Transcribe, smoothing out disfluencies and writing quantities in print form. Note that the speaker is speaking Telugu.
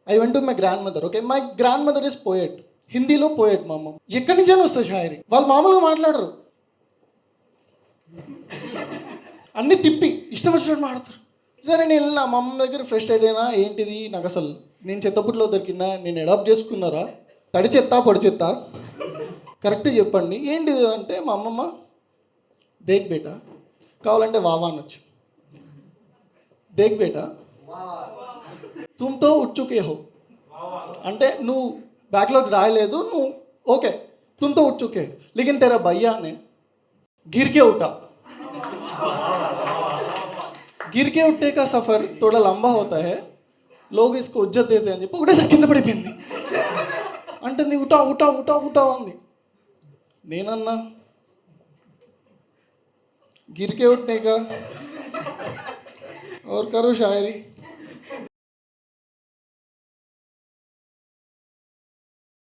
I went to my grand mother. Okay, my grand mother is poet. హిందీలో పోయెట్ మా అమ్మ. ఎక్కడి నుంచైనా వస్తుంది షాయరీ. వాళ్ళు మామూలుగా మాట్లాడరు, అన్నీ తిప్పి ఇష్టం వచ్చినట్టు మాట్లాడతారు. సరే నేను వెళ్ళిన మా అమ్మ దగ్గర ఫ్రస్ట్రేట్ అయినా, ఏంటిది నాకు అసలు నేను చెత్తపుట్లో దొరికినా, నేను అడాప్ట్ చేసుకున్నారా, తడి చెత్త పొడి చెత్త కరెక్ట్ చెప్పండి ఏంటిది అంటే, మా అమ్మమ్మ దేక్ బేటా, కావాలంటే వావా అనొచ్చు. దేక్ బేటా తుమ్తో ఉచ్చుకే హో అంటే నువ్వు బ్యాక్లాగ్స్ రాయలేదు, నువ్వు ఓకే తుమ్తో ఉచ్చుకే, లేకిన్ తెరా భయ్యా నే గిర్కే ఉఠా, गिर के उठने का सफ़र थोड़ा लंबा होता है, लोग इसको उज्जत देते అని చెప్పి ఒకటేసారి కింద పడిపోయింది. అంటుంది ఉటా ఉటా ఉటా ఉటా అంది. నేనన్నా गिर के उठने का और करो शायरी.